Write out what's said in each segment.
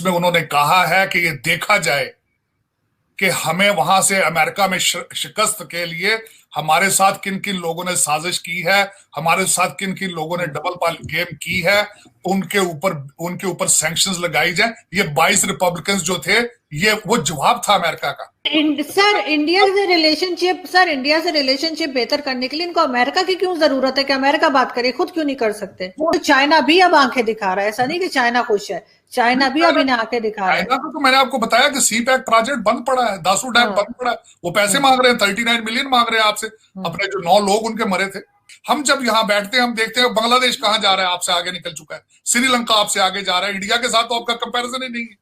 उसमें उन्होंने कहा है कि ये देखा जाए कि हमें वहां से अमेरिका में शिकस्त के लिए हमारे साथ किन किन लोगों ने साजिश की है, हमारे साथ किन किन लोगों ने डबल पाल गेम की है, उनके ऊपर सैंक्शंस लगाई जाए। ये 22 रिपब्लिकन्स जो थे, ये वो जवाब था अमेरिका का। सर इंडिया से रिलेशनशिप बेहतर करने के लिए इनको अमेरिका की क्यों जरूरत है कि अमेरिका बात करे, खुद क्यों नहीं कर सकते? तो चाइना भी अब आंखें दिखा रहा है, ऐसा नहीं कि चाइना खुश है, चाइना भी अब इन्हें आंखें दिखा रहा है। चाइना को तो मैंने आपको बताया कि सी पैक प्रोजेक्ट बंद पड़ा है, दासू डैम बंद पड़ा है, वो पैसे मांग रहे हैं, 39 मिलियन मांग रहे हैं आपसे। अपने जो 9 लोग उनके मरे थे। हम जब यहाँ बैठते हैं हम देखते हैं बांग्लादेश कहाँ जा रहा है, आपसे आगे निकल चुका है, श्रीलंका आपसे आगे जा रहा है, इंडिया के साथ तो आपका कंपैरिजन ही नहीं है।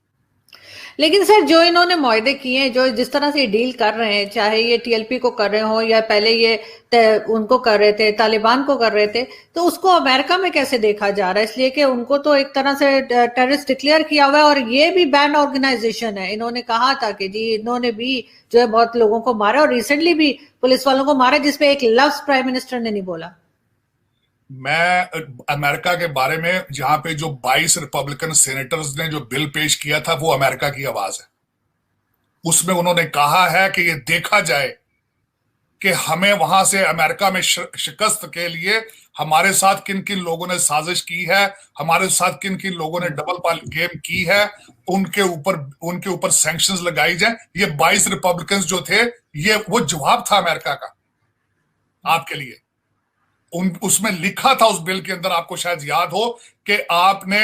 लेकिन सर जो इन्होंने मुआहदे किए हैं, जो जिस तरह से डील कर रहे हैं, चाहे ये टीएलपी को कर रहे हो या पहले ये उनको कर रहे थे, तालिबान को कर रहे थे, तो उसको अमेरिका में कैसे देखा जा रहा है? इसलिए कि उनको तो एक तरह से टेररिस्ट डिक्लेयर किया हुआ है और ये भी बैन ऑर्गेनाइजेशन है। इन्होंने कहा था कि जी इन्होंने भी जो है बहुत लोगों को मारा और रिसेंटली भी पुलिस वालों को मारा, जिसपे एक लफ्ज प्राइम मिनिस्टर ने नहीं बोला। मैं अमेरिका के बारे में, जहां पे जो 22 रिपब्लिकन सेनेटर्स ने जो बिल पेश किया था, वो अमेरिका की आवाज है। उसमें उन्होंने कहा है कि ये देखा जाए कि हमें वहां से अमेरिका में शिकस्त के लिए हमारे साथ किन किन लोगों ने साजिश की है, हमारे साथ किन किन लोगों ने डबल पाल गेम की है, उनके ऊपर सैंक्शंस लगाई जाए। ये 22 रिपब्लिकन्स जो थे, ये वो जवाब था अमेरिका का आपके लिए। उसमें लिखा था उस बिल के अंदर, आपको शायद याद हो कि आपने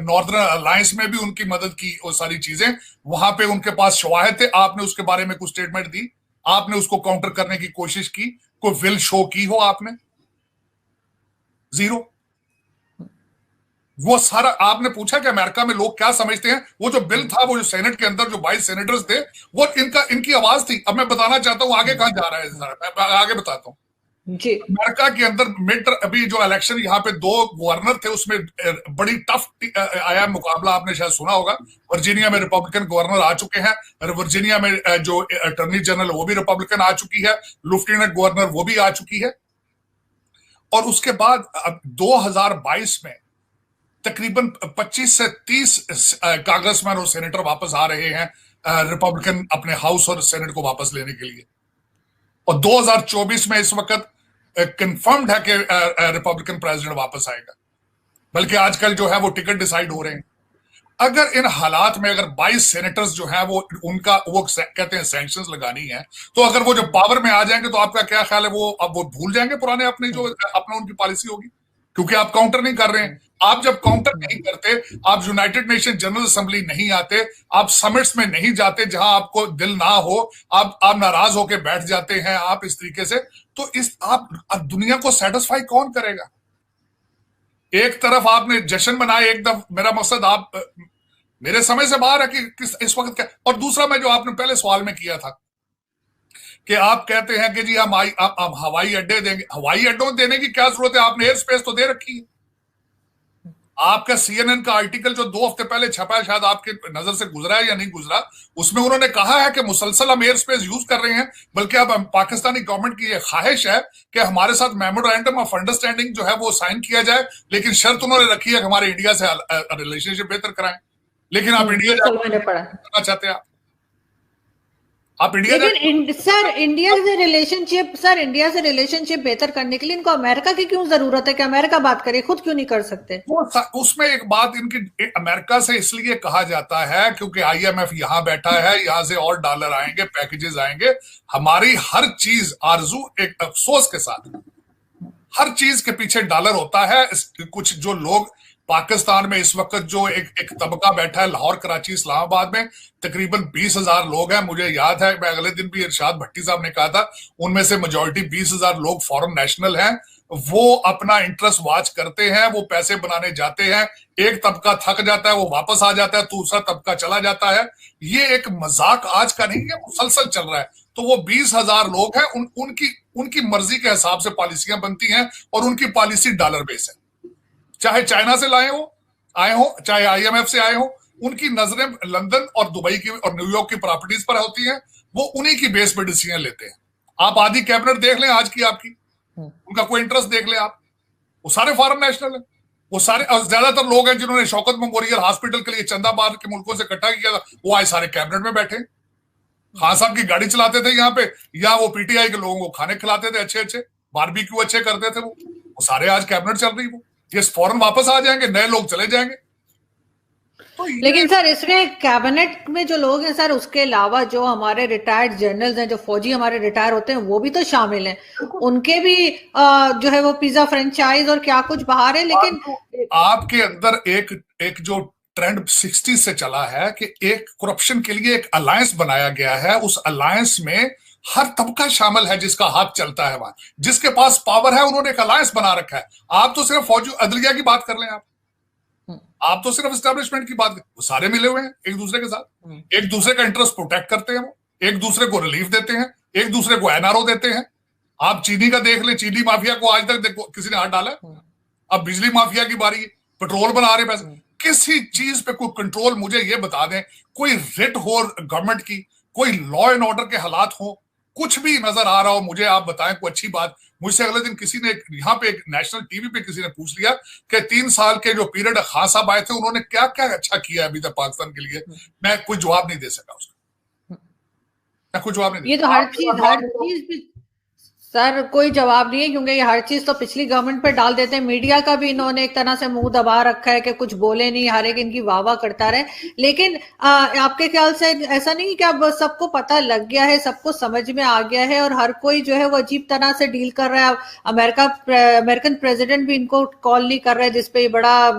नॉर्दर्न अलायंस में भी उनकी मदद की, वो सारी चीजें वहां पे उनके पास शवाहिद थे, आपने उसके बारे में कुछ स्टेटमेंट दी, आपने उसको काउंटर करने की कोशिश की, कोई विल शो की हो आपने? जीरो। वो सारा आपने पूछा कि अमेरिका में लोग क्या समझते हैं। वो जो बिल था, वो जो सेनेट के अंदर जो 22 सेनेटर्स थे, वो इनकी आवाज थी। अब मैं बताना चाहता हूं आगे कहां जा रहा है, मैं आगे बताता हूं। जी। अमेरिका के अंदर अभी जो इलेक्शन, यहाँ पे 2 गवर्नर थे, उसमें बड़ी टफ आया मुकाबला। आपने शायद सुना होगा, वर्जीनिया में रिपब्लिकन गवर्नर आ चुके हैं, और वर्जीनिया में जो अटॉर्नी जनरल वो भी रिपब्लिकन आ चुकी है, लेफ्टिनेंट गवर्नर वो भी आ चुकी है। और उसके बाद अब 2022 में तकरीबन 25 से 30 कांग्रेसमैन और सेनेटर वापस आ रहे हैं, रिपब्लिकन अपने हाउस और सेनेट को वापस लेने के लिए। और 2024 में इस वक्त कंफर्म्ड है कि रिपब्लिकन प्रेसिडेंट वापस आएगा, बल्कि आजकल जो है वो टिकट डिसाइड हो रहे हैं। अगर इन हालात में अगर 22 सेनेटर्स जो है वो कहते हैं सैंक्शंस लगानी है, तो अगर वो जो पावर में आ जाएंगे, तो आपका क्या ख्याल है, वो भूल जाएंगे पुराने अपने जो अपना उनकी पॉलिसी होगी? क्योंकि आप काउंटर नहीं कर रहे हैं। आप जब काउंटर नहीं करते, आप यूनाइटेड नेशन जनरल असेंबली नहीं आते, आप समिट्स में नहीं जाते जहां आपको दिल ना हो, आप नाराज होकर बैठ जाते हैं आप इस तरीके से, तो आप दुनिया को सेटिस्फाई कौन करेगा? एक तरफ आपने जश्न मनाए, एकदम मेरा मकसद आप मेरे समय से बाहर है कि इस वक्त क्या। और दूसरा, मैं जो आपने पहले सवाल में किया था कि आप कहते हैं कि जी हम हवाई अड्डे देंगे। हवाई अड्डों देने की क्या जरूरत है? आपने एयर स्पेस तो दे रखी है। आपका सीएनएन का आर्टिकल जो 2 हफ्ते पहले छपा है, शायद आपके नजर से गुजरा है या नहीं गुजरा, उसमें उन्होंने कहा है कि मुसलसल हम एयर स्पेस यूज कर रहे हैं, बल्कि अब पाकिस्तानी गवर्नमेंट की यह ख्वाहिश है कि हमारे साथ मेमोरेंडम ऑफ अंडरस्टैंडिंग जो है वो साइन किया जाए, लेकिन शर्त उन्होंने रखी है कि हमारे इंडिया से रिलेशनशिप बेहतर कराएं। लेकिन आप इंडिया करना चाहते हैं, आप इंडिया लेकिन सर इंडिया से रिलेशनशिप बेहतर करने के लिए इनको अमेरिका की क्यों जरूरत है कि अमेरिका बात करे, खुद क्यों नहीं कर सकते? उसमें एक बात इनकी, अमेरिका से इसलिए कहा जाता है क्योंकि आईएमएफ यहां बैठा है, यहां से और डॉलर आएंगे, पैकेजेस आएंगे। हमारी हर चीज आरजू एक अफसोस के साथ, हर चीज के पीछे डॉलर होता है। कुछ जो लोग पाकिस्तान में इस वक्त जो एक तबका बैठा है, लाहौर, कराची, इस्लामाबाद में तकरीबन 20,000 लोग हैं। मुझे याद है, मैं अगले दिन भी इरशाद भट्टी साहब ने कहा था, उनमें से मेजॉरिटी 20,000 लोग फॉरेन नेशनल हैं। वो अपना इंटरेस्ट वॉच करते हैं, वो पैसे बनाने जाते हैं, एक तबका थक जाता है, वो वापस आ जाता है, दूसरा तबका चला जाता है। ये एक मजाक आज का नहीं है, मुसलसल चल रहा है। तो वो 20,000 लोग हैं, उनकी मर्जी के हिसाब से पॉलिसियां बनती हैं, और उनकी पॉलिसी डॉलर बेस है। चाहे चाइना से आए हो, चाहे आईएमएफ से आए हो, उनकी नजरें लंदन और दुबई की और न्यूयॉर्क की प्रॉपर्टीज पर होती हैं। वो उन्हीं की बेस पर डिसीजन लेते हैं। आप आधी कैबिनेट देख लें आज की आपकी, उनका कोई इंटरेस्ट देख लें आप, वो सारे फॉरेन नेशनल है। वो सारे ज्यादातर लोग हैं जिन्होंने शौकत मेमोरियल हॉस्पिटल के लिए चंदा बाहर के मुल्कों से इकट्ठा किया था, वो आज सारे कैबिनेट में बैठे। खान साहब की गाड़ी चलाते थे यहाँ पे, या वो पीटीआई के लोगों को खाने खिलाते थे अच्छे अच्छे, बारबेक्यू अच्छे करते थे वो सारे आज कैबिनेट चल रही। वो ये फौरन वापस आ जाएंगे, नए लोग चले जाएंगे। तो लेकिन सर इसमें कैबिनेट में जो लोग हैं सर, उसके अलावा जो हमारे रिटायर्ड जनरल्स हैं, जो फौजी हमारे रिटायर होते हैं, वो भी तो शामिल हैं। उनके भी जो है वो पिज्जा फ्रेंचाइज और क्या कुछ बाहर है। लेकिन आपके अंदर एक जो ट्रेंड 60 से चला है कि एक करप्शन के लिए एक अलायंस बनाया गया है, उस अलायंस में हर तबका शामिल है जिसका हाथ चलता है, वहां जिसके पास पावर है उन्होंने एक अलायंस बना रखा है। आप तो सिर्फ फौजी अदलिया की बात कर लें, आप तो सिर्फ एस्टेब्लिशमेंट की बात, वो सारे मिले हुए हैं एक दूसरे के साथ, एक दूसरे का इंटरेस्ट प्रोटेक्ट करते हैं, वो एक दूसरे को रिलीफ देते हैं, एक दूसरे को एनआरओ देते हैं। आप चीनी का देख ले, चीनी माफिया को आज तक देखो किसी ने हाथ डाला। अब बिजली माफिया की बारी है, पेट्रोल बना रहे पैसे। किसी चीज पे कोई कंट्रोल मुझे ये बता दें, कोई रिट हो गवर्नमेंट की, कोई लॉ एंड ऑर्डर के हालात हो, कुछ भी नजर आ रहा हो मुझे आप बताएं कोई अच्छी बात। मुझसे अगले दिन किसी ने यहाँ पे एक नेशनल टीवी पे किसी ने पूछ लिया कि 3 साल के जो पीरियड खान साहब आए थे उन्होंने क्या क्या अच्छा किया अभी तक पाकिस्तान के लिए। मैं कोई जवाब नहीं दे सका उसका, मैं कोई जवाब नहीं। ये तो हर चीज सर कोई जवाब नहीं है, क्योंकि ये हर चीज तो पिछली गवर्नमेंट पे डाल देते हैं। मीडिया का भी इन्होंने एक तरह से मुंह दबा रखा है कि कुछ बोले नहीं, हर एक इनकी वाह वाह करता रहे। लेकिन आपके ख्याल से ऐसा नहीं कि अब सबको पता लग गया है, सबको समझ में आ गया है और हर कोई जो है वो अजीब तरह से डील कर रहा है। अमेरिकन प्रेसिडेंट भी इनको कॉल नहीं कर रहा है, जिसपे ये बड़ा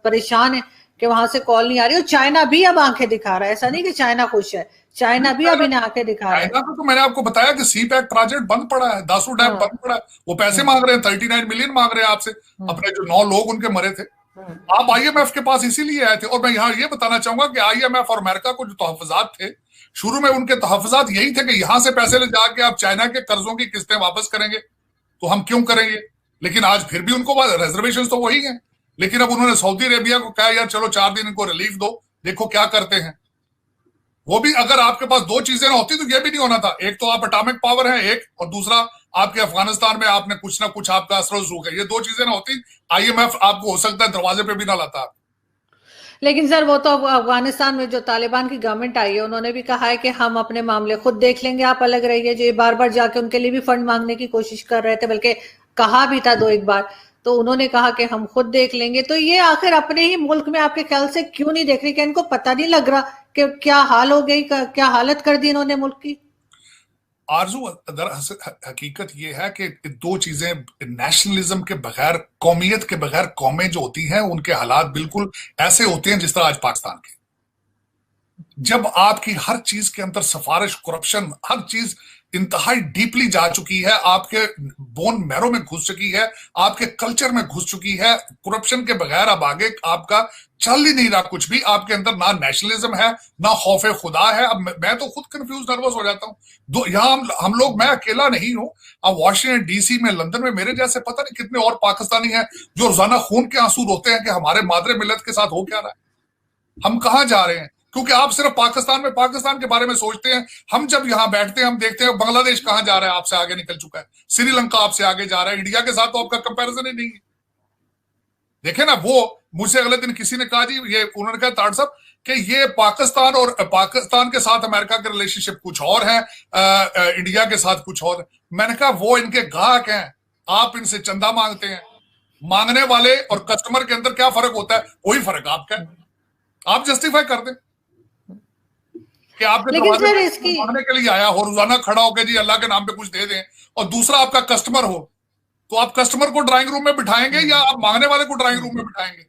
परेशान है कि वहां से कॉल नहीं आ रही। और चाइना भी अब आंखें दिखा रहा है, ऐसा नहीं कि चाइना खुश है, चाइना भी अभी ने आके दिखा रहा है। चाइना तो मैंने आपको बताया कि सी पैक प्रोजेक्ट बंद पड़ा है, दासू डैम बंद पड़ा है, वो पैसे मांग रहे हैं, 39 मिलियन मांग रहे हैं आपसे। अपने जो 9 लोग उनके मरे थे, आप आईएमएफ के पास इसीलिए आए थे। और मैं यहाँ ये बताना चाहूंगा कि आईएमएफ और अमेरिका को जो तहफुजात थे, शुरू में उनके तहफुजात यही थे कि यहां से पैसे ले जाके आप चाइना के कर्जों की किस्तें वापस करेंगे, तो हम क्यों करेंगे। लेकिन आज फिर भी उनको रिजर्वेशन तो वही है। लेकिन अब उन्होंने सऊदी अरेबिया को कहा यार चलो 4 दिन इनको रिलीफ दो, देखो क्या करते हैं। वो भी अगर आपके पास 2 चीजें ना होती तो ये भी नहीं होना था। एक तो आप एटॉमिक पावर है एक, और दूसरा आपके अफगानिस्तान में आपने कुछ ना कुछ आपका असर रसूख है। ये 2 चीजें ना होती, आईएमएफ आपको हो सकता है दरवाजे पे भी ना लाता। लेकिन सर वो तो अफगानिस्तान में जो तालिबान की गवर्नमेंट आई है, उन्होंने भी कहा है कि हम अपने मामले खुद देख लेंगे, आप अलग रहिए। जो ये बार बार जाके उनके लिए भी फंड मांगने की कोशिश कर रहे थे, बल्कि कहा भी था 2-1 बार, तो उन्होंने कहा कि हम खुद देख लेंगे। तो ये आखिर अपने ही मुल्क में आपके ख्याल से क्यों नहीं देख रही? क्या इनको पता नहीं लग रहा कि क्या हाल हो गई, क्या हालत कर दी इन्होंने मुल्क की? आरजू हकीकत ये है कि 2 चीजें, नेशनलिज्म के बगैर, कौमियत के बगैर कौमें जो होती हैं उनके हालात बिल्कुल ऐसे होते हैं जिस तरह आज पाकिस्तान के। जब आपकी हर चीज के अंदर सफारिश, करप्शन, हर चीज इंतहाई डीपली जा चुकी है, आपके बोन मैरो में घुस चुकी है, आपके कल्चर में घुस चुकी है, करप्शन के बगैर अब आगे आपका चल ही नहीं रहा कुछ भी। आपके अंदर ना नेशनलिज्म है, ना खौफे खुदा है। अब मैं तो खुद कंफ्यूज, नर्वस हो जाता हूँ। यहाँ हम लोग, मैं अकेला नहीं हूं। अब वॉशिंगटन डीसी में, लंदन में मेरे जैसे पता नहीं कितने और पाकिस्तानी हैं जो रोजाना खून के आंसू रोते हैं कि हमारे मादरे मिलत के साथ हो क्या रहा है, हम कहाँ जा रहे हैं। क्योंकि आप सिर्फ पाकिस्तान के बारे में सोचते हैं। हम जब यहां बैठते हैं हम देखते हैं बांग्लादेश कहां जा रहा है, आपसे आगे निकल चुका है, श्रीलंका आपसे आगे जा रहा है, इंडिया के साथ तो आपका कंपैरिजन ही नहीं है। देखे ना, वो मुझसे अगले दिन किसी ने कहा जी, ये उन्होंने कहा ताड़ साहब कि ये पाकिस्तान और पाकिस्तान के साथ अमेरिका के रिलेशनशिप कुछ और है, इंडिया के साथ कुछ और। मैंने कहा वो इनके ग्राहक हैं, आप इनसे चंदा मांगते हैं। मांगने वाले और कस्टमर के अंदर क्या फर्क होता है? वही फर्क आपका है। आप जस्टिफाई कर दें कि आपके मांगने के लिए आया हो, रोजाना खड़ा होकर जी अल्लाह के नाम पे कुछ दे दें, और दूसरा आपका कस्टमर हो, तो आप कस्टमर को ड्राइंग रूम में बिठाएंगे या आप मांगने वाले को ड्राइंग रूम में बिठाएंगे?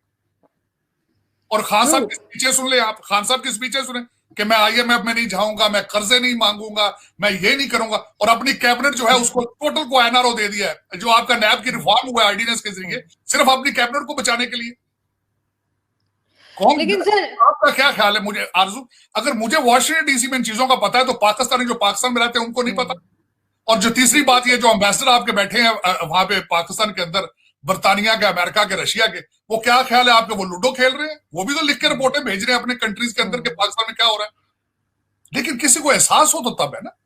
और खान साहब की स्पीचें सुन ले आप, खान साहब की स्पीचें सुने कि मैं आईएमएफ में नहीं जाऊंगा, मैं कर्जे नहीं मांगूंगा, मैं ये नहीं करूंगा। और अपनी कैबिनेट जो है उसको टोटल को एनआरओ दे दिया है, जो आपका नैब की रिफॉर्म हुआ है ऑर्डिनेंस के जरिए, सिर्फ अपनी कैबिनेट को बचाने के लिए। लेकिन सर आपका क्या ख्याल है? मुझे आरजू, अगर मुझे वॉशिंगटन डीसी में इन चीजों का पता है तो पाकिस्तानी जो पाकिस्तान में रहते हैं उनको नहीं पता। और जो तीसरी बात, ये जो एम्बेसडर आपके बैठे हैं वहां पे पाकिस्तान के अंदर, बर्तानिया के, अमेरिका के, रशिया के, वो क्या ख्याल है आपके? वो लूडो खेल रहे हैं? वो भी तो लिख के रिपोर्टें भेज रहे हैं अपने कंट्रीज के अंदर के पाकिस्तान में क्या हो रहा है। लेकिन किसी को एहसास हो तो तब है ना।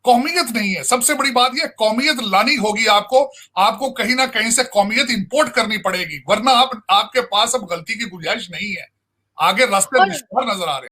कौमियत नहीं है। सबसे बड़ी बात यह, कौमियत लानी होगी आपको कहीं ना कहीं से कौमियत इंपोर्ट करनी पड़ेगी, वरना आपके पास अब गलती की गुंजाइश नहीं है। आगे रास्ते दुश्वार नजर आ रहे हैं।